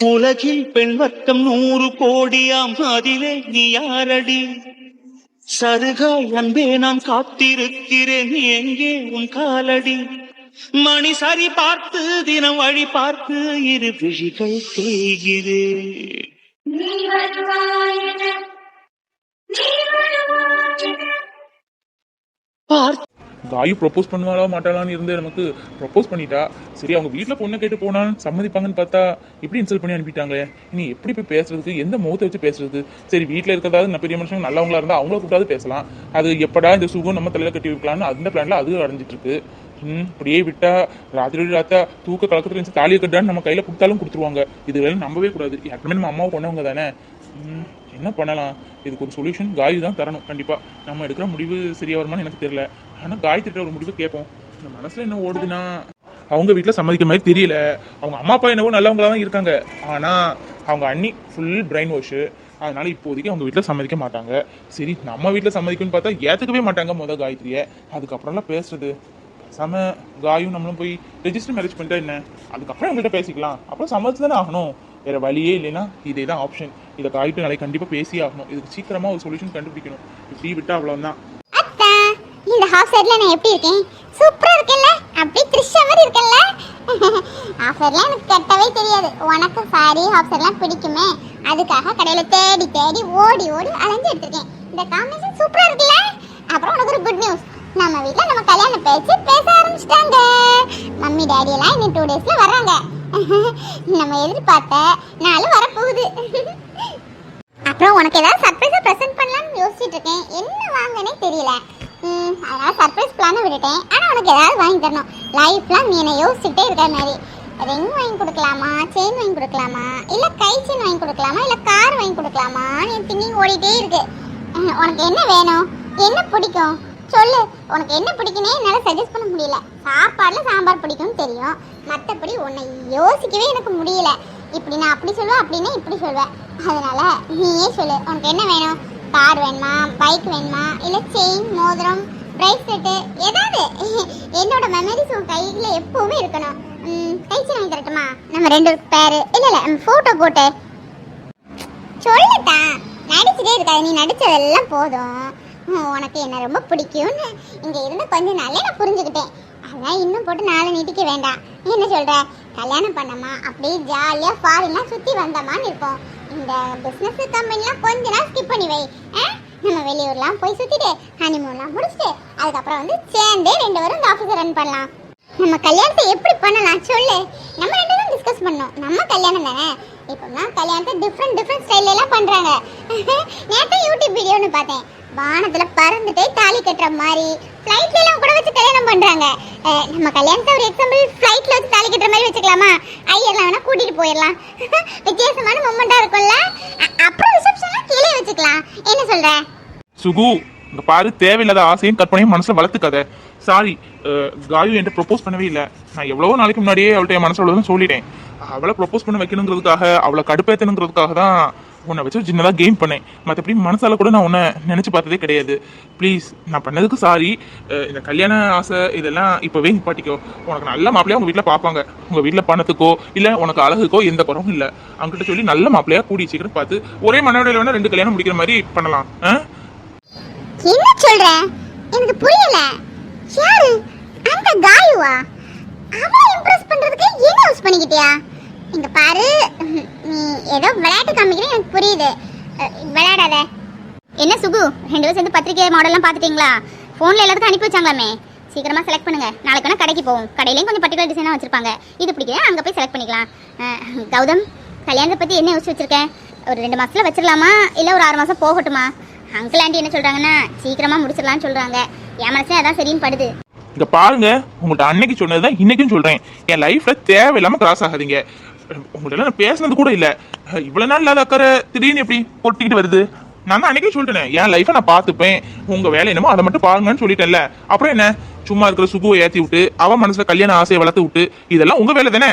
உலகில் பெண் வர்க்கம் 100 கோடியாம், அதிலே நீ யாரடி? சருகாய் அன்பே நான் காத்திருக்கிறேன், எங்கே உன் காலடி? மணி சரி பார்த்து தினம் வழி பார்த்து இரு விழிகள் தேய்கிறேன். காயு ப்ரொப்போஸ் பண்ணுவாளா மாட்டாளான்னு இருந்து நமக்கு ப்ரொப்போஸ் பண்ணிட்டா. சரி, அவங்க வீட்டில் பொண்ணை கேட்டு போனாலும் சம்மதிப்பாங்கன்னு பார்த்தா இப்படி இன்சல்ட் பண்ணி அனுப்பிட்டாங்களே. இனி எப்படி போய் பேசுறதுக்கு, எந்த முகத்தை வச்சு பேசுறது? சரி, வீட்டில் இருக்கிறதாவது பெரிய மனுஷங்க நல்லவங்களா இருந்தால் அவங்கள கூட்டாவது பேசலாம். அது எப்படா இந்த சுகம் நம்ம தலையில கட்டி வைக்கலான்னு அந்த பிளான்ல அது அடைஞ்சிட்டு இருக்கு. இப்படியே விட்டா ராத்திரி தூக்க கலக்கத்துல இருந்து தாலியை கட்டான்னு நம்ம கையில கொடுத்தாலும் கொடுத்துருவாங்க. இதுவரை நம்பவே கூடாது. ஏற்கனவே நம்ம அம்மாவை கொண்டவங்க தானே. என்ன பண்ணலாம்? இதுக்கு ஒரு சொல்யூஷன் காயு தான் தரணும். கண்டிப்பா நம்ம எடுக்கிற முடிவு சரியா வருமானு எனக்கு தெரியல. ஆனா காயத்திட்ட ஒரு முடிவு கேட்போம். இந்த மனசுல என்ன ஓடுதுன்னா, அவங்க வீட்டுல சம்மதிக்கிற மாதிரி தெரியல. அவங்க அம்மா அப்பா என்னவோ நல்லவங்களா தான் இருக்காங்க. ஆனா அவங்க அண்ணி ஃபுல் பிரெயின் வாஷ். அதனால இப்போதைக்கு அவங்க வீட்டில் சம்மதிக்க மாட்டாங்க. சரி, நம்ம வீட்டில் சம்மதிக்கும்னு பார்த்தா ஏற்றுக்கவே மாட்டாங்க காயத்ரியை. அதுக்கப்புறம்லாம் பேசுறது சம காயும் நம்மளும் போய் ரெஜிஸ்டர் மேரேஜ் பண்ணிட்டா என்ன? அதுக்கப்புறம் அவங்கள்ட்ட பேசிக்கலாம். அப்புறம் சம்மதிச்சு தானே ஆகணும். வேற வழியே இல்லைன்னா இதே தான் ஆப்ஷன். இதை காயிட்டு நாளைக்கு கண்டிப்பாக பேசியே ஆகணும். இதுக்கு சீக்கிரமா ஒரு சொல்யூஷன் கண்டுபிடிக்கணும். இப்படி விட்டா அவ்வளவுதான். இந்த ஹாஃப் சைட்ல நான் எப்படி இருக்கேன்? சூப்பரா இருக்கேன்ல? அப்படியே த்ரிஷா மாதிரி இருக்கேன்ல? ஹாஃப் சைட்ல எனக்கு கட்டவே தெரியாது. உனக்கு சாரி ஹாஃப் சைட்லாம் பிடிக்குமே, அதுக்காக கடையில தேடி தேடி ஓடி ஓடி அலைஞ்சு எடுத்திருக்கேன். இந்த காம்பினேஷன் சூப்பரா இருக்குல்ல? அப்புறம் உனக்கு ஒரு குட் நியூஸ். நம்ம வீட்ல நம்ம கல்யாண பேச ஆரம்பிச்சிட்டாங்க. மம்மி டாடி எல்லாம் இன்னும் 2 டேஸ்ல வராங்க. நம்ம எதிர்பார்த்த நாளும் வரப்போகுது. அப்புறம் உனக்கு ஏதாவது சர்ப்ரைஸா ப்ரெசென்ட் பண்ணலாம்னு யோசிச்சுட்டு இருக்கேன். என்ன வாங்கனே தெரியல. அதனால சர்ப்ரைஸ் பிளான விட்டுட்டேன். ஆனா உனக்கு ஏதாவது வாங்கி தரணும். லைஃப்லாம் நீ என்ன யோசிச்சுட்டே இருக்க மாதிரி. ரிங் வாங்கி கொடுக்கலாமா, செயின் வாங்கி கொடுக்கலாமா, இல்ல கை செயின் வாங்கி கொடுக்கலாமா, இல்ல கார் வாங்கி கொடுக்கலாமா, என் திங்கிங் ஓடிட்டே இருக்கு. உனக்கு என்ன வேணும், என்ன பிடிக்கும் சொல்லு. உனக்கு என்ன பிடிக்குன்னே என்னால் சஜஸ்ட் பண்ண முடியல. சாப்பாடுல சாம்பார் பிடிக்கும்னு தெரியும், மற்றபடி உன்னை யோசிக்கவே எனக்கு முடியல. இப்படி நான் அப்படி சொல்லுவேன், அப்படின்னா இப்படி சொல்வேன். அதனால நீயே சொல்லு, உனக்கு என்ன வேணும்? கார் வேணுமா, பைக் வேணுமா, இல்லை செயின், மோதிரம், பிரைஸ்லெட்டு, ஏதாவது. என்னோட மெமரிஸ் உன் கையில் எப்பவுமே இருக்கணும். கை செயின் வாங்கி தரட்டுமா? நம்ம 2 பேரு இல்லை ஃபோட்டோ போட்டு சொல்லுதான். நடிச்சுட்டே இருக்காது, நீ நடிச்சதெல்லாம் போதும். உனக்கு என்ன ரொம்ப பிடிக்கும்னு இங்கே இருந்து கொஞ்ச நாளே நான் புரிஞ்சுக்கிட்டேன். அதான் இன்னும் போட்டு நாளை நீட்டிக்க வேண்டாம். என்ன சொல்கிற? கல்யாணம் பண்ணமா அப்படியே ஜாலியாக ஃபாரின்லாம் சுற்றி வந்தோமான்னு இருப்போம். இந்த பிஸ்னஸ் கம்பெனிலாம் கொஞ்ச நாள் ஸ்கிப் பண்ணி வை. நம்ம வெளியூர்லாம் போய் சுற்றிட்டு ஹனிமூன்லாம் முடிச்சுட்டு அதுக்கப்புறம் வந்து சேர்ந்தே 2 பேரும் இந்த ஆஃபீஸை ரன் பண்ணலாம். நம்ம கல்யாணத்தை எப்படி பண்ணலாம் சொல்லு. நம்ம 2 பேரும் டிஸ்கஸ் பண்ணோம். நம்ம கல்யாணம் தானே. இப்போலாம் கல்யாணத்தை டிஃப்ரெண்ட் ஸ்டைல்லாம் பண்ணுறாங்க. நேற்று யூடியூப் வீடியோன்னு பார்த்தேன். வானத்துல பறந்துட்டே தாலி கட்டுற மாதிரி ஃப்ளைட்ல எல்லாம் கூட வச்சு கல்யாணம் பண்றாங்க. நம்ம கல்யாணத்தை ஒரு எக்ஸாம்பிள் ஃப்ளைட்ல வச்சு தாலி கட்டுற மாதிரி வச்சுக்கலாமா? ஐயர்லாம் வேணா கூட்டிட்டு போயிடலாம். வித்தியாசமான மொமெண்டா இருக்கும்ல. அப்புறம் ரிசப்ஷன்லாம் கீழே வச்சுக்கலாம். என்ன சொல்ற சுகு? இங்க பாரு, தேவையில்லாத ஆசையும் கற்பனையும் மனசுல வளர்த்துக்காத. சாரி, காயு என்கிட்ட ப்ரொப்போஸ் பண்ணவே இல்லை. நான் எவ்வளவோ நாளைக்கு முன்னாடியே அவள்கிட்ட என் மனசுல உள்ளதுன்னு சொல்லிட்டேன். அவளை ப்ரொப்போஸ் பண்ண வைக்கணுங்கிறதுக்காக, அவளை கடுப்பேற்றணுங்கிறதுக்காக தான் உன்னை வச்சு சின்னதாக கெயின் பண்ணேன். மற்றபடி மனசால கூட நான் உன்னை நினச்சி பார்த்ததே கிடையாது. ப்ளீஸ், நான் பண்ணதுக்கு சாரி. இந்த கல்யாண ஆசை இதெல்லாம் இப்போவே நிப்பாட்டிக்கோ. உனக்கு நல்ல மாப்பிள்ளையா உங்கள் வீட்டில் பார்ப்பாங்க. உங்கள் வீட்டில் பணத்துக்கோ இல்லை உனக்கு அழகுக்கோ எந்த குறவும் இல்லை. அவங்ககிட்ட சொல்லி நல்ல மாப்பிள்ளையா கூடி சீக்கிரம் பார்த்து ஒரே மனவடையில் வேணா 2 கல்யாணம் முடிக்கிற மாதிரி பண்ணலாம். என்ன சொல்ற? எனக்கு புரியல. யாரு அந்த காயுவா? அவளை இம்ப்ரெஸ் பண்றதுக்கு என்ன யூஸ் பண்ணிக்கிட்டியா? இங்க பாரு, நீ ஏதோ விளையாட்டு காமிக்கிறேன், எனக்கு புரியுது. விளையாடாத. என்ன சுகு, 2 பேரும் சேர்ந்து பத்திரிக்கை மாடல்லாம் பார்த்துட்டீங்களா? ஃபோனில் எல்லாத்துக்கும் அனுப்பி வச்சாங்களாமே. சீக்கிரமாக செலக்ட் பண்ணுங்க. நாளைக்கு வேணா கடைக்கு போவோம். கடையிலையும் கொஞ்சம் பர்டிகுலர் டிசைனாக வச்சிருப்பாங்க. இது பிடிக்கும், அங்கே போய் செலக்ட் பண்ணிக்கலாம். கௌதம், கல்யாணத்தை பற்றி என்ன யோசிச்சு வச்சிருக்கேன்? ஒரு 2 மாசத்துல வச்சிடலாமா, இல்லை ஒரு 6 மாதம் போகட்டுமா? அங்கிள் ஆண்டி என்ன சொல்றாங்கன்னா சீக்கிரமாக முடிச்சிடலான்னு சொல்றாங்க. என் மனசே அதான் சரின்னு படுது. இங்க பாருங்க, உங்கள்கிட்ட அன்னைக்கு சொன்னதுதான் இன்னைக்கும் சொல்றேன். என் லைஃப்ல தேவையில்லாம கிராஸ் ஆகாதீங்க. உங்கள்கிட்ட நான் பேசினது கூட இல்லை. இவ்வளவு நாள் இல்லாத அக்கறை திடீர்னு எப்படி பொட்டிக்கிட்டு வருது? நான் தான் அன்னைக்கே சொல்லிட்டேன், என் லைஃபை நான் பார்த்துப்பேன், உங்க வேலை என்னமோ அதை மட்டும் பாருங்கன்னு சொல்லிட்டேன்ல. அப்புறம் என்ன, சும்மா இருக்கிற சுகுவை ஏற்றி விட்டு அவ மனசுல கல்யாண ஆசையை வளர்த்து விட்டு இதெல்லாம் உங்க வேலை தானே.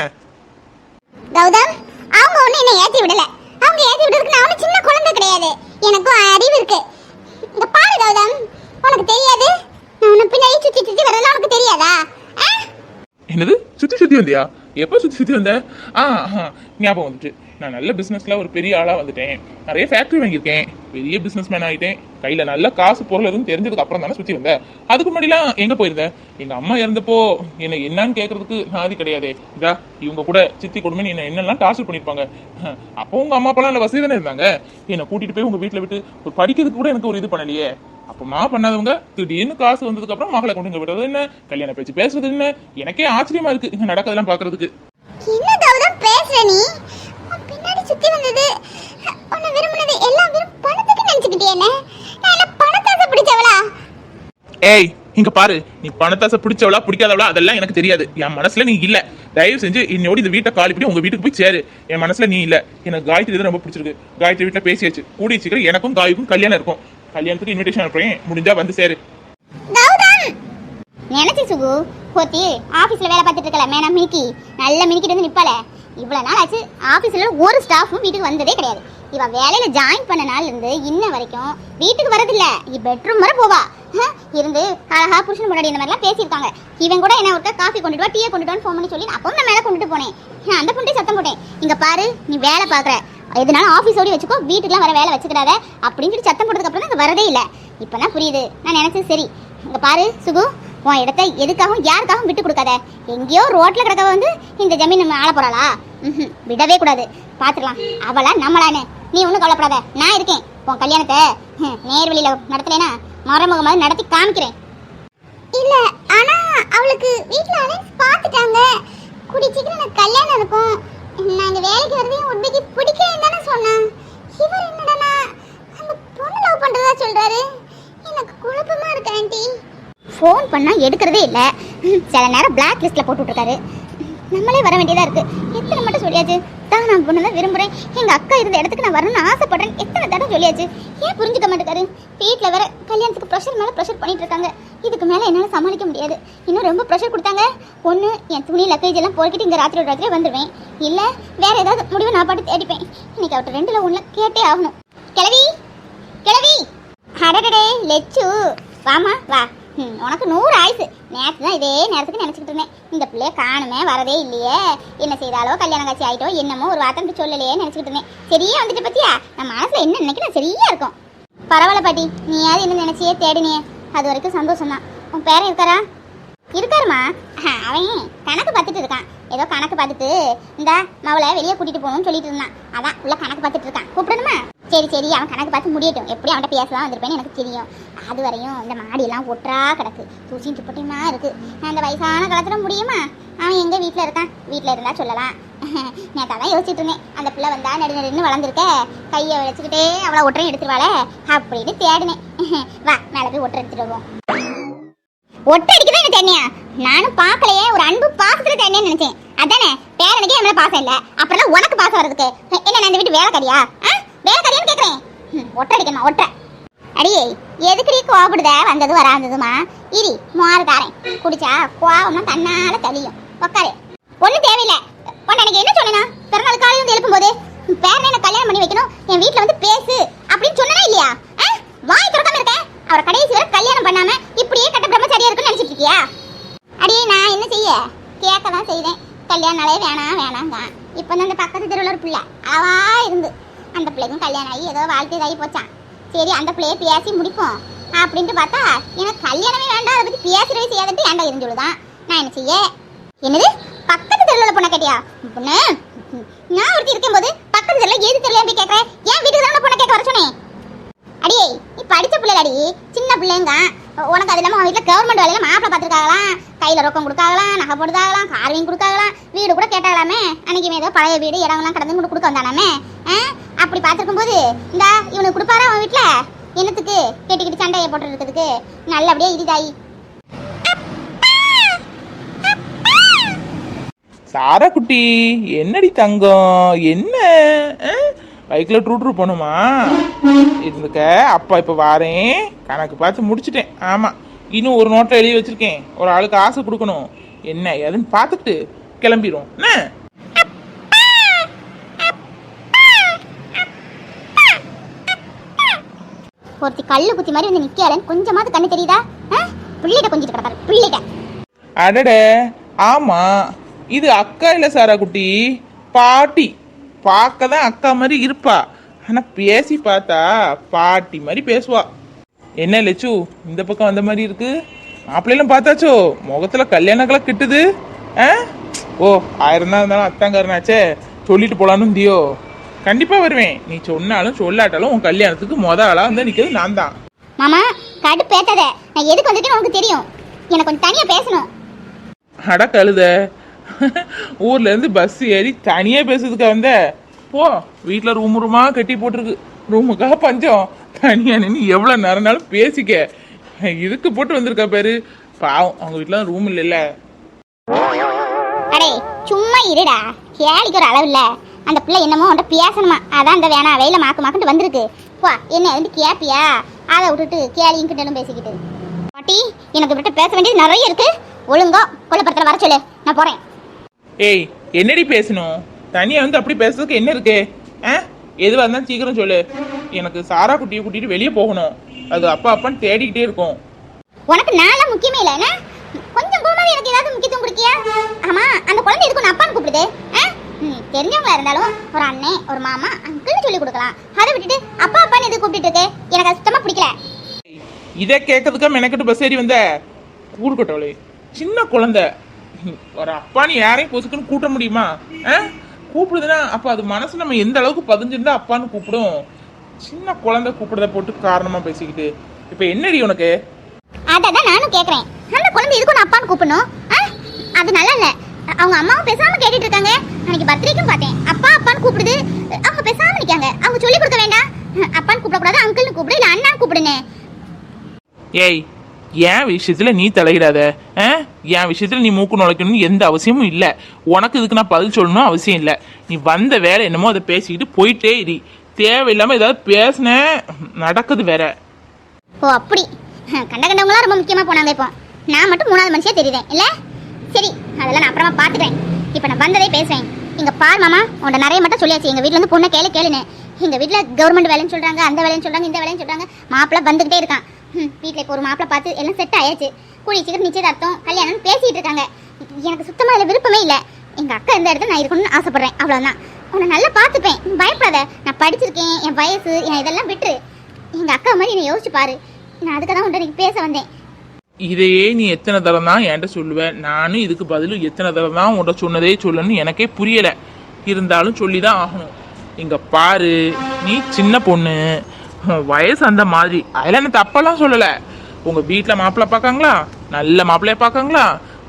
கௌதம், அவங்க ஒண்ணு என்ன ஏற்றி விடல. அவங்க ஏற்றி விடுறதுக்கு நான் ஒன்றும் சின்ன குழந்தை கிடையாது. எனக்கும் அறிவு இருக்கு. இங்க பாரு கௌதம், உனக்கு தெரியாது நான் உன்னை பின்னாடி சுத்தி சுத்தி வரலாம், உனக்கு தெரியாதா? என்னது சுத்தி சுத்தி வந்தியா? எப்போ சுத்தி வந்த? ஞாபகம் வந்துட்டு. நான் நல்ல பிசினஸ்ல ஒரு பெரிய ஆளா வந்துட்டேன். நிறைய ஃபேக்டரி வாங்கியிருக்கேன். பெரிய பிசினஸ் மேன் ஆகிட்டேன். கையில நல்ல காசு பொருள் எதுவும் தெரிஞ்சதுக்கு அப்புறம் தானே சுத்தி வந்தேன். அதுக்கு முன்னாடிலாம் எங்க போயிருந்தேன்? எங்க அம்மா இறந்தப்போ என்ன என்னன்னு கேட்கறதுக்கு நாதி கிடையாதே. இதா இவங்க கூட சித்தி கொடுமை என்ன என்னெல்லாம் டார்ச்சர் பண்ணிருப்பாங்க. அப்போ உங்க அம்மா அப்பெல்லாம் நல்ல வசதி தானே இருந்தாங்க. என்னை கூட்டிட்டு போய் உங்க வீட்டுல விட்டு ஒரு படிக்கிறதுக்கு கூட எனக்கு ஒரு இது பண்ணலையே. அப்பமா பண்ணாதவங்க திடீர்னு காசு வந்ததுக்கு அப்புறம் மகளை கொண்டு விடுறது என்ன, கல்யாண பேச்சு பேசுறது என்ன, எனக்கே ஆச்சரியமா இருக்கு இங்க நடக்கிறதெல்லாம் பாக்குறதுக்கு. என்ன கௌதம் பேசுற நீ? பின்னாடி சுத்தி வந்தது உன்னை விரும்பினது எல்லாம் வெறும் பணத்துக்கு நினைச்சுக்கிட்டே என்ன? நான் என்ன பணத்தாசை பிடிச்சவளா? ஏய் இங்க பாரு, நீ பணத்தாசை பிடிச்சவளா பிடிக்காதவளா அதெல்லாம் எனக்கு தெரியாது. என் மனசுல நீ இல்ல. தயவு செஞ்சு இன்னோட இந்த வீட்டை காலி பண்ணி உங்க வீட்டுக்கு போய் சேரு. என் மனசுல நீ இல்ல. எனக்கு காயத்ரி தான் ரொம்ப பிடிச்சிருக்கு. காயத்ரி வீட்டுல பேசியாச்சு. கூடிய சீக்கிரம் எனக்கும் காய்க்கும் கல்யாணம் இருக்கும். கல்யாணத்துக்கு இன்விடேஷன் அனுப்புறேன். முடிஞ்சா வந்து சேரு. கௌதம் நினைச்சு சுகு போத்தி ஆபீஸ்ல வேலை பார்த்துட்டு இருக்கல மேனா மினிக்கி நல்ல மினிக்கிட்டு வந்து நிப்பாளே. இவ்வளவு நாள் ஆச்சு ஆபீஸ்ல ஒரு ஸ்டாஃபும் வீட்டுக்கு வந்ததே கிடையாது. இவ வேலையில ஜாயின் பண்ண நாள்ல இருந்து இன்ன வரைக்கும் வீட்டுக்கு வரதில்ல. பெட்ரூம் வர போவா இருந்து அழகா புருஷன் முன்னாடி இந்த மாதிரிலாம் பேசியிருக்காங்க. இவன் கூட என்ன ஒருத்தர் காஃபி கொண்டுட்டு வா டீயை கொண்டுட்டு வான்னு ஃபோன் பண்ணி சொல்லி அப்பவும் நான் மேலே கொண்டுட்டு போனேன். அந்த பொண்ணே சத்தம் போட்டேன், இங்க பாரு நீ வேலை பாக்குற எதுனாலும் ஆஃபீஸ் ஓடி வச்சுக்கோ, வீட்டுக்குலாம் வர வேலை வச்சுக்கிறாத அப்படின்னு சொல்லி சத்தம் போட்டதுக்கு அப்புறம் தான் இங்க வரதே இல்லை. இப்பதான் புரியுது. நான் நினைச்சேன் சரி இங்க பாரு சுகு, உன் இடத்த எதுக்காகவும் யாருக்காகவும் விட்டு கொடுக்காத. எங்கேயோ ரோட்ல கிடக்க வந்து இந்த ஜமீன் நம்ம ஆள போறாளா? விடவே கூடாது. பாத்துக்கலாம் அவளா நம்மளான்னு. நீ ஒன்றும் கவலைப்படாத, நான் இருக்கேன். உன் கல்யாணத்தை நேர்வழியில நடத்தலைன்னா மறைமுகமாக நடத்தி காமிக்கிறேன். இல்ல ஆனா அவளுக்கு வீட்டுல அலைன்ஸ் பாத்துட்டாங்க. கூடி சீக்கிரம் எனக்கு கல்யாணம் இருக்கும். நாங்க வேலைக்கு வரதையும் உண்மைக்கு பிடிக்கலன்னு தானே சொன்னான். இவர் என்னடா அந்த பொண்ணு லவ் பண்றதா சொல்றாரு. எனக்கு குழப்பமா இருக்கு ஆண்டி. ஃபோன் பண்ணா எடுக்கிறதே இல்லை. சில நேரம் பிளாக் லிஸ்ட்ல போட்டு விட்டுருக்காரு. நம்மளே வர வேண்டியதா இருக்கு. எத்தனை மட்டும் சொல்லியாச்சு தான் நான் பொண்ணு தான் விரும்புறேன், எங்க அக்கா இருந்த இடத்துக்கு நான் வரணும்னு ஆசைப்படுறேன். எத்தனை தடவை சொல்லியாச்சு. ஏன் புரிஞ்சுக்க மாட்டேக்காரு? வீட்டில் வேற கல்யாணத்துக்கு ப்ரெஷர் மேலே ப்ரெஷர் பண்ணிட்டு இருக்காங்க. இதுக்கு மேலே என்னால் சமாளிக்க முடியாது. இன்னும் ரொம்ப ப்ரெஷர் கொடுத்தாங்க. ஒன்று என் துணி லக்கேஜ் எல்லாம் போய்கிட்டு இங்கே ராத்திரி வந்துடுவேன். இல்லை வேற ஏதாவது முடிவு நான் பாட்டு தேடிப்பேன். இன்னைக்கு அவர்கிட்ட 2ல் 1 கேட்டே ஆகணும். கிளவி கிளவி அடடே லெச்சு வாமா வா. உனக்கு 100 ஆயுசு. நேற்று தான் இதே நேரத்துக்கு நினச்சிக்கிட்டு இருந்தேன். இந்த பிள்ளைய காணுமே வரதே இல்லையே, என்ன செய்தாலோ கல்யாணம் காட்சி ஆகிட்டோ என்னமோ ஒரு வார்த்தை சொல்லலையே நினச்சிக்கிட்டு இருந்தேன். சரியா வந்துட்டு பத்தியா நம்ம மனசில் என்ன நினைக்கிறேன் சரியா இருக்கும். பரவாயில்ல பாட்டி, நீயாவது என்ன நினச்சியே தேடினியே, அது வரைக்கும் சந்தோஷம் தான். உன் பேரன் இருக்காரா? இருக்காருமா. அவன் கணக்கு பார்த்துட்டு இருக்கான். ஏதோ கணக்கு பார்த்துட்டு இந்த மவளை வெளியே கூட்டிட்டு போகணும்னு சொல்லிட்டு இருந்தான். அதான் உள்ள கணக்கு பார்த்துட்டு இருக்கான். கூப்பிடணுமா? சரி சரி அவன் கணக்கு பார்த்து முடியட்டும். எப்படி அவன்கிட்ட பேசலாம் வந்திருப்பேன்னு எனக்கு தெரியும். அது வரையும் இந்த மாடியெல்லாம் ஒற்றா கிடக்கு, தூசியும் துப்பட்டியுமா இருக்கு. அந்த வயசான காலத்துல முடியுமா? அவன் எங்க வீட்டில் இருக்கான். வீட்டில் இருந்தா சொல்லலாம். நேற்று யோசிச்சுட்டு இருந்தேன், அந்த பிள்ளை வந்தா நெடுன்னு வளர்ந்துருக்க, கையை வச்சுக்கிட்டே அவளை ஒற்றையும் எடுத்துருவாளே அப்படின்னு தேடினேன். வா மேலே போய் ஒற்றை எடுத்துட்டு வருவோம். ஒட்டை அடிக்கதான் என்ன தேனியா? நானும் பார்க்கலையே, ஒரு அன்பு பாசத்துல தேனியன்னு நினைச்சேன். அதானே பேரனுக்கே என் மேல பாசம் இல்ல, அப்புறம் உனக்கு பாசம் வர்றதுக்கு என்ன? நான் இந்த வீட்டு வேலைக்காரியா? வேலைக்காரியான்னு கேக்குறேன். ஒட்டை அடிக்கணுமா? ஒட்டை அடியே எதுக்குடி கோபப்படுத? வந்தது வராந்ததுமா இரி மாறு தாரேன். குடிச்சா கோவம்னா தன்னால தெளியும். உக்காரு. ஒன்றும் தேவையில்லை. உன்னை எனக்கு என்ன சொன்னா பிறநாள் காலையில் வந்து எழுப்பும் போது பேரனை எனக்கு கல்யாணம் பண்ணி வைக்கணும், என் வீட்டில் வந்து பேசு அப்படின்னு சொன்னா இல்லையா? வாய் திறக்காம இருக்கேன். அவரை கடைசி வரை கல்யாணம் பண்ணாம இப்படியே கட்ட பிரம்மச்சாரியா இருக்குன்னு நினைச்சிட்டு இருக்கியா? அடியே நான் என்ன செய்ய? கேட்க தான் செய்தேன். கல்யாணாலே வேணாம் வேணாங்க. இப்போ அந்த பக்கத்து தெருவில் ஒரு பிள்ளை அவா இருந்து அந்த பிள்ளைக்கும் கல்யாணம் ஆகி ஏதோ வாழ்க்கை இதாகி போச்சான். சரி அந்த பிள்ளைய பேசி முடிப்போம் அப்படின்ட்டு பார்த்தா எனக்கு கல்யாணமே வேண்டாம், அதை பற்றி பேசுறவே செய்யாதுட்டு ஏன்டா இருந்துதான். நான் என்ன செய்ய? என்னது பக்கத்து தெருவில் பொண்ணை கேட்டியா? பொண்ணு நான் ஒருத்தி இருக்கும்போது பக்கத்து தெருவில் ஏது தெருவில் எப்படி கேட்குறேன்? ஏன் வீட்டுக்கு தான் பொண்ணை கேட்க வர சொன்னேன்? அடியே நீ படிச்ச பிள்ளைடி, சின்ன பிள்ளைங்க. உனக்கு அது இல்லாமல் வீட்டில் கவர்மெண்ட் வேலையில மாப்பிள்ளை பார்த்துருக்காங்களாம், கையில் ரொக்கம் கொடுக்காங்களாம், நகை போடுதாகலாம், கார்விங் கொடுக்காங்களாம், வீடு கூட கேட்டாங்களாமே. அன்னைக்கு ஏதோ பழைய வீடு இடங்கள்லாம் கடந்து கூட கொடுக்க வந்தானாமே. அப்படி பார்த்துருக்கும் போது இந்த இவனுக்கு கொடுப்பாரா அவன் வீட்டில்? என்னத்துக்கு கேட்டுக்கிட்டு சண்டையை போட்டு இருக்கிறதுக்கு? நல்லபடியா இதாயி சாரா குட்டி என்னடி தங்கம்? என்ன பைக்கில் ட்ரூட்ரு போகணுமா? இருந்துக்க அப்பா இப்போ வாரேன். கணக்கு பார்த்து முடிச்சுட்டேன். ஆமாம் இன்னும் ஒரு நோட்டை எழுதி வச்சிருக்கேன். ஒரு ஆளுக்கு ஆசை கொடுக்கணும். என்ன ஏதுன்னு பார்த்துட்டு கிளம்பிடும். என்ன ஒருத்தி கல்லு குத்தி மாதிரி வந்து நிற்கலன்னு கொஞ்சமாவது கண்ணு தெரியுதா? பிள்ளைகிட்ட கொஞ்சிட்டு கிடப்பாரு பிள்ளைகிட்ட. அடட ஆமாம் இது அக்கா இல்ல சாரா குட்டி, பாட்டி. பார்க்க தான் அக்கா மாதிரி இருப்பா, ஆனா பேசி பார்த்தா பாட்டி மாதிரி பேசுவா. என்ன லட்சு, இந்த பக்கம் அந்த மாதிரி இருக்கு? மாப்பிள்ளையெல்லாம் பார்த்தாச்சோ? முகத்துல கல்யாணக்கெல்லாம் கிட்டுது. ஓ, 1000 தான் இருந்தாலும் அத்தாங்காரனாச்சே, சொல்லிட்டு போலான்னு இருந்தியோ? கண்டிப்பா வருவேன். நீ சொன்னாலும் சொல்லாட்டாலும் உன் கல்யாணத்துக்கு ஆளா வந்து நிக்கிறது நான் தான். மாமா கடுப்பேத்தாத, நான் எதுக்கு வந்துட்டேன்னு உனக்கு தெரியும். எனக்கு கொஞ்சம் தனியா பேசணும். அட கழுத, ஊர்ல இருந்து பஸ் ஏறி தனியா பேசுறதுக்கு வந்த? போ, வீட்டுல ரூமா கட்டி போட்டிருக்கு, ரூமுக்காக பஞ்சம். தனியா நின்று எவ்வளவு நேரம்னாலும் பேசிக்க. இதுக்கு போட்டு வந்திருக்கா பேரு. பாவம், அவங்க வீட்டுல ரூம் இல்லைல்ல. அடே சும்மா இருடா, கேளிக்கு ஒரு அளவு இல்ல. அந்த பிள்ளை என்னமோ உன்ட்ட பேசணுமா, அதான் அந்த வேணா வெயில மாக்கு வந்திருக்கு. போ, என்ன வந்து கேப்பியா? அதை விட்டுட்டு கேளியும் கிட்டலும் பேசிக்கிட்டு. பாட்டி, எனக்கு விட்டு பேச வேண்டியது நிறைய இருக்கு. ஒழுங்கா கொல்லப்படத்துல வர சொல்லு, நான் போறேன். ஏய், என்னடி பேசணும்? தனியா வந்து அப்படி பேசுறதுக்கு என்ன இருக்கு? எதுவா இருந்தாலும் சீக்கிரம் சொல்லு. எனக்கு சாரா குட்டியை கூட்டிட்டு வெளியே போகணும். அது அப்பா அப்பான்னு தேடிக்கிட்டே இருக்கும். உனக்கு நான்லாம் முக்கியமே இல்ல என்ன? கொஞ்சம் கோமாளி, எனக்கு ஏதாவது முக்கியத்துவம் கொடுக்கியா? ஆமா, அந்த குழந்தை எதுக்கு உன்னை அப்பான்னு கூப்பிடுது? தெரிஞ்சவங்களா இருந்தாலும் ஒரு அண்ணன் ஒரு மாமா அங்கிள்னு சொல்லி கொடுக்கலாம். அதை விட்டுட்டு அப்பா அப்பான்னு எதுக்கு கூப்பிட்டு இருக்கு? எனக்கு அது சுத்தமா பிடிக்கல. இதை கேட்கறதுக்கா மெனக்கட்டு பஸ் ஏறி வந்த? ஊருக்கட்டவளே, சின்ன குழந்தை, ஒரு அப்பான்னு யாரையும் பொசுக்குன்னு கூட்ட முடியுமா? கூப்பிடுதுன்னா அப்ப அது மனசு நம்ம எந்த அளவுக்கு பதிஞ்சிருந்தா அப்பான்னு கூப்பிடும். சின்ன குழந்தை கூப்பிடுறத போட்டு காரணமா பேசிக்கிட்டு இப்ப என்னடி உனக்கு? அதான் நானும் கேக்குறேன், அந்த குழந்தை எதுக்கு உன்னை அப்பான்னு கூப்பிடணும்? அது நல்லா இல்ல. அவங்க அம்மாவும் பேசாம கேட்டுட்டு இருக்காங்க. அன்னைக்கு பர்த்டேக்கும் பார்த்தேன், அப்பா அப்பான்னு கூப்பிடுது. அவங்க பேசாம நிக்காங்க. அவங்க சொல்லி கொடுக்க வேண்டாம்? அப்பான்னு கூப்பிடக்கூடாது, அங்கிள்னு கூப்பிடு, இல்ல அண்ணான்னு கூப்பிடுன்னு. ஏய், என் விஷயத்துல நீ தலையிடாத. என் விஷயத்துல நீ மூக்கு நுழைக்கணும்னு எந்த அவசியமும் இல்லை. உனக்கு இதுக்கு நான் பதில் சொல்லணும் அவசியம் இல்லை. நீ வந்த வேலை என்னமோ அதை பேசிக்கிட்டு போயிட்டே இரு. தேவையில்லாம ஏதாவது பேசின நடக்குது வேற. ஓ அப்படி, கண்டவங்களா ரொம்ப முக்கியமா போனாங்க. இப்போ நான் மட்டும் 3வது மனுஷியா தெரியுறேன் இல்ல? சரி, அதெல்லாம் நான் அப்புறமா பாத்துக்கிறேன். இப்ப நான் வந்ததே பேசுறேன். இங்க பார் மாமா, உன்ட நிறைய மட்டும் சொல்லியாச்சு. எங்க வீட்ல இருந்து பொண்ணை கேளுன்னு. எங்க வீட்டுல கவர்மெண்ட் வேலைன்னு சொல்றாங்க, அந்த வேலைன்னு சொல்றாங்க, இந்த வேலைன்னு சொல்றாங்க. மாப்பிள்ள வந்துகிட்டே இருக்கான். வீட்டுல இப்போ ஒரு மாப்பிள்ள பார்த்து எல்லாம் செட் ஆயாச்சு. கூடிய சீக்கிரம் நிச்சயதார்த்தம் கல்யாணம் பேசிட்டு இருக்காங்க. எனக்கு சுத்தமா இதுல விருப்பமே இல்ல. எங்க அக்கா எந்த இடத்துல நான் இருக்கணும்னு ஆசைப்படுறேன், அவ்வளவுதான். உன்னை நல்லா பாத்துப்பேன், பயப்படாத. நான் படிச்சிருக்கேன், என் வயசு, என் இதெல்லாம் விட்டுரு. எங்க அக்கா மாதிரி என்னை யோசிச்சு பாரு. நான் அதுக்கு தான் உன்ட்ட பேச வந்தேன். இதையே நீ எத்தனை தரம் தான் என்கிட்ட சொல்லுவேன்? நானும் இதுக்கு பதில் எத்தனை தரம் தான் உன்ட்ட சொன்னதே சொல்லணும்னு எனக்கே புரியல. இருந்தாலும் சொல்லிதான் ஆகணும். இங்க பாரு, நீ சின்ன பொண்ணு, வயசு அந்த மாதிரி. அதெல்லாம் எனக்கு தப்பெல்லாம் சொல்லலை. உங்க வீட்டுல மாப்பிள்ளை பார்க்காங்களா? நல்ல மாப்பிள்ளைய பார்க்காங்களா?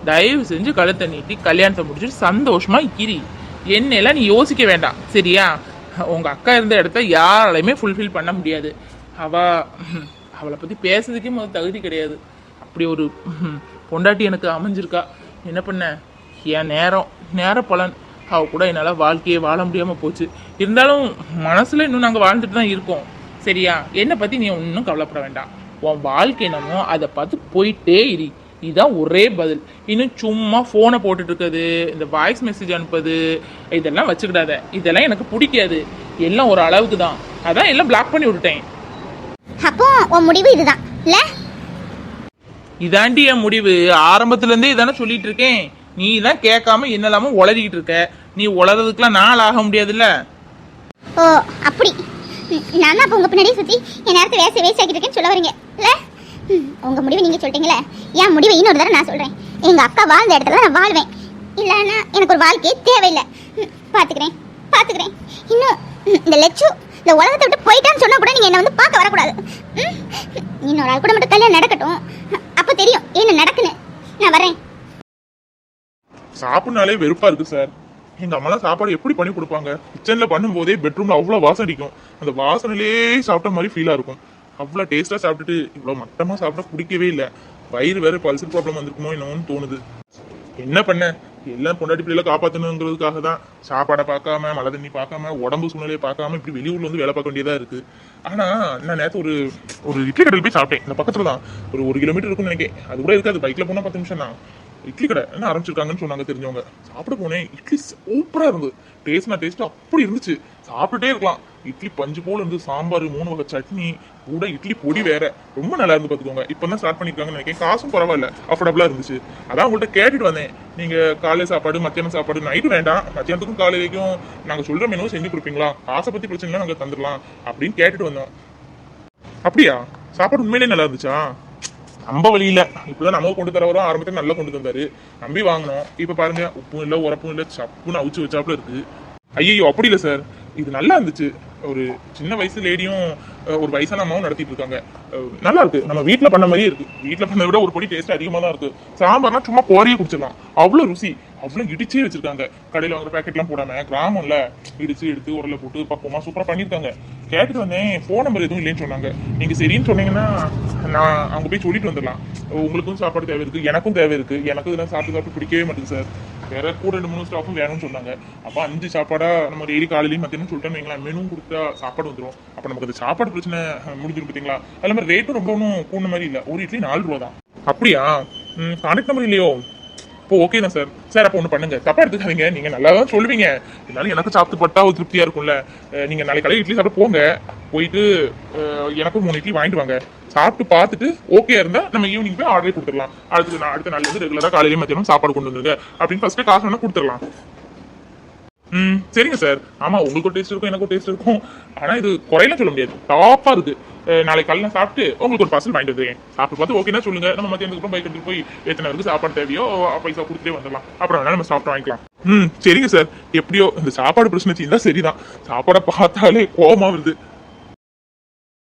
தயவு செஞ்சு கழுத்தை நீட்டி கல்யாணத்தை முடிச்சுட்டு சந்தோஷமா இரு. என்னெல்லாம் நீ யோசிக்க வேண்டாம், சரியா? உங்க அக்கா இருந்த இடத்த யாராலையுமே ஃபுல்ஃபில் பண்ண முடியாது. அவளை பத்தி பேசுறதுக்கே முதல் தகுதி கிடையாது. அப்படி ஒரு பொண்டாட்டி எனக்கு அமைஞ்சிருக்கா. என்ன பண்ண, என் நேர பலன். அவ கூட என்னால் வாழ்க்கையை வாழ முடியாம போச்சு. இருந்தாலும் மனசுல இன்னும் நாங்கள் வாழ்ந்துட்டு தான் இருக்கோம், சரியா? என்னை பத்தி நீ ஒன்றும் கவலைப்பட வேண்டாம். உன் வாழ்க்கை என்னமோ அதை பார்த்து போயிட்டே இரு. இதுதான் ஒரே பதில். இன்னும் சும்மா போனை போட்டுட்டு இருக்குது, இந்த வாய்ஸ் மெசேஜ் அனுப்புது, இதெல்லாம் வச்சுக்கிடாத. இதெல்லாம் எனக்கு பிடிக்காது. எல்லாம் ஒரு அளவுக்கு தான். அதான் எல்லாம் பிளாக் பண்ணி விட்டுட்டேன். அப்போ உன் முடிவு இதுதான் இல்ல? இதாண்டி என் முடிவு. ஆரம்பத்துல இருந்தே இதானே சொல்லிட்டு இருக்கேன். நீ தான் கேட்காம என்னெல்லாமோ உளறிக்கிட்டு இருக்க. நீ உளறதுக்குலாம் நாள் ஆக முடியாதுல்ல. ஓ அப்படி, நான் அப்ப உங்க பின்னாடியே சுத்தி என் நேரத்தை வேஸ்ட் ஆக்கிட்டு இருக்கேன்னு சொல்ல வரீங்க இல்ல? உங்க முடிவு நீங்க சொல்லிட்டீங்களே, என் முடிவை இன்னொரு தடவை நான் சொல்றேன். எங்க அக்கா வாழ்ந்த இடத்துல நான் வாழ்வேன். இல்லன்னா எனக்கு ஒரு வாழ்க்கையே தேவையில்லை. பாத்துக்கிறேன். இன்னும் இந்த லட்சு இந்த உலகத்தை விட்டு போயிட்டான்னு சொன்னா கூட நீங்க என்ன வந்து பார்க்க வரக்கூடாது. இன்னொரு ஆள் கூட மட்டும் கல்யாணம் நடக்கட்டும், அப்ப தெரியும் என்ன நடக்குன்னு. நான் வரேன். சாப்பிட்னாலே வெறுப்பா இருக்கு சார். எங்க அம்மாலாம் சாப்பாடு எப்படி பண்ணி கொடுப்பாங்க? கிச்சன்ல பண்ணும் போதே பெட்ரூம்ல அவ்வளவு வாசம் அடிக்கும். அந்த வாசனையிலே சாப்பிட்ட மாதிரி ஃபீலா இருக்கும். அவ்வளவு டேஸ்டா சாப்பிட்டுட்டு இவ்வளவு மட்டமா சாப்பிட்டா பிடிக்கவே இல்லை. வயிறு வேற பல்சர் ப்ராப்ளம் வந்திருக்குமோ என்னன்னு தோணுது. என்ன பண்ண, எல்லாம் பொண்டாட்டி பிள்ளைல காப்பாற்றணுங்கிறதுக்காக தான் சாப்பாடை பார்க்காம, மழை தண்ணி பார்க்காம, உடம்பு சூழ்நிலையை பார்க்காம இப்படி வெளியூர்ல வந்து வேலை பார்க்க வேண்டியதா இருக்கு. ஆனா நான் நேற்று ஒரு இட்லி கடையில் போய் சாப்பிட்டேன். இந்த பக்கத்துல தான் ஒரு 1 கிலோமீட்டர் இருக்கும்னு நினைக்கிறேன். அது கூட இருக்காது, பைக்ல போனா 10 நிமிஷம் தான். இட்லி கடை என்ன ஆரம்பிச்சிருக்காங்கன்னு சொன்னாங்க தெரிஞ்சவங்க. சாப்பிட போனேன், இட்லி சூப்பரா இருந்தது. டேஸ்ட் அப்படி இருந்துச்சு, சாப்பிட்டுட்டே இருக்கலாம். இட்லி பஞ்சு போல இருந்து, சாம்பார், 3 வகை சட்னி, கூட இட்லி பொடி வேற, ரொம்ப நல்லா இருந்து பாத்துக்கோங்க. இப்பதான் ஸ்டார்ட் பண்ணிருக்காங்கன்னு நினைக்கிறேன். காசும் பரவாயில்ல, அஃபோர்டபுளா இருந்துச்சு. அதான் உங்கள்கிட்ட கேட்டுட்டு வந்தேன், நீங்க காலை சாப்பாடு, மத்தியானம் சாப்பாடு, நைட்டு வேண்டாம், மத்தியானத்துக்கும் காலையிலைக்கும் நாங்க சொல்ற மெனு செஞ்சு கொடுப்பீங்களா, காசை பத்தி பிரச்சனை இல்லை, நாங்க தந்துடலாம் அப்படின்னு கேட்டுட்டு வந்தோம். அப்படியா? சாப்பாடு உண்மையிலேயே நல்லா இருந்துச்சா? நம்ப வழியில இப்பதான் நம்ம கொண்டு தரவரும் ஆரம்பத்தில் நல்லா கொண்டு தந்தாரு, நம்பி வாங்கினோம். இப்ப பாருங்க, உப்பும் இல்ல உரப்பும் இல்ல, சப்புன்னு அவிச்சு வச்சாப்புல இருக்கு. ஐயோ அப்படி இல்லை சார், இது நல்லா இருந்துச்சு. ஒரு சின்ன வயசு லேடியும் ஒரு வயசான அம்மாவும் நடத்திட்டு இருக்காங்க. நல்லா இருக்கு, நம்ம வீட்டில் பண்ண மாதிரியே இருக்கு. வீட்டில் பண்ணதை விட ஒரு பொடி டேஸ்ட் அதிகமாக தான் இருக்கு. சாம்பார்னா சும்மா போரியே குடிச்சிடலாம், அவ்வளோ ருசி. அவ்வளோ இடிச்சே வச்சிருக்காங்க, கடையில் வாங்குற பேக்கெட்லாம் போடாம கிராமம்ல இடிச்சு எடுத்து உரல போட்டு பக்குவமா சூப்பராக பண்ணியிருக்காங்க. கேட்டுட்டு வந்தேன், ஃபோன் நம்பர் எதுவும் இல்லைன்னு சொன்னாங்க. நீங்க சரின்னு சொன்னீங்கன்னா நான் அங்க போய் சொல்லிட்டு வந்துடலாம். உங்களுக்கும் சாப்பாடு தேவை இருக்கு, எனக்கும் தேவை இருக்கு. எனக்கு இதெல்லாம் சாப்பிட்டு பிடிக்கவே மாட்டேங்குது சார். வேற கூட 2-3 ஸ்டாஃபும் வேணும்னு சொன்னாங்க. அப்ப 5 சாப்பாடா நம்ம டெய்லி காலையிலையும் மத்தியானம் சொல்லிட்டோம்னு வைங்களேன், மெனு கொடுத்தா சாப்பாடு வந்துடும். அப்ப நமக்கு அந்த சாப்பாடு பிரச்சனை முடிஞ்சிடும் பார்த்தீங்களா? அது மாதிரி ரேட்டும் ரொம்ப ஒன்றும் கூண்ண மாதிரி இல்லை. ஒரு இட்லி 4 ரூபா தான். அப்படியா? கான்டாக்ட் நம்பர் இல்லையோ? இப்போ ஓகே தான் சார். சார் அப்போ ஒன்று பண்ணுங்க, தப்பா எடுத்துக்காதீங்க, நீங்க நல்லா தான் சொல்லுவீங்க, இருந்தாலும் எனக்கு சாப்பிட்டு பட்டா ஒரு திருப்தியா இருக்கும்ல. நீங்க நாளைக்கு காலையில் இட்லி சாப்பிட்டு போங்க, போயிட்டு எனக்கும் 3 இட்லி வாங்கிட்டு வாங்க. சாப்பிட்டு பார்த்துட்டு ஓகே இருந்தா நம்ம ஈவினிங் போய் ஆர்டரே கொடுத்துடலாம். அடுத்த நாள் வந்து ரெகுலரா காலையிலேயே மத்தியானம் சாப்பாடு கொண்டு வந்துருங்க அப்படின்னு ஃபர்ஸ்ட் காசு வேணா கொடுத்துடலாம். சரிங்க சார். ஆமா, உங்களுக்கும் டேஸ்ட் இருக்கும், எனக்கும் டேஸ்ட் இருக்கும். ஆனா இது குறையெல்லாம் சொல்ல முடியாது, டாப்பா இருக்கு. நாளைக்கு காலையில் சாப்பிட்டு உங்களுக்கு ஒரு பார்சல் வாங்கிட்டு வந்துருக்கேன். சாப்பிட்டு பார்த்து ஓகேனா சொல்லுங்க, நம்ம மத்தியானத்துக்கு அப்புறம் பைக் எடுத்துட்டு போய் எத்தனை பேருக்கு சாப்பாடு தேவையோ பைசா கொடுத்துட்டே வந்துடலாம். அப்புறம் வேணா நம்ம சாப்பிட்டு வாங்கிக்கலாம். சரிங்க சார். எப்படியோ இந்த சாப்பாடு பிரச்சனை தான் சரிதான், சாப்பாடை பார்த்தாலே கோபமா வருது.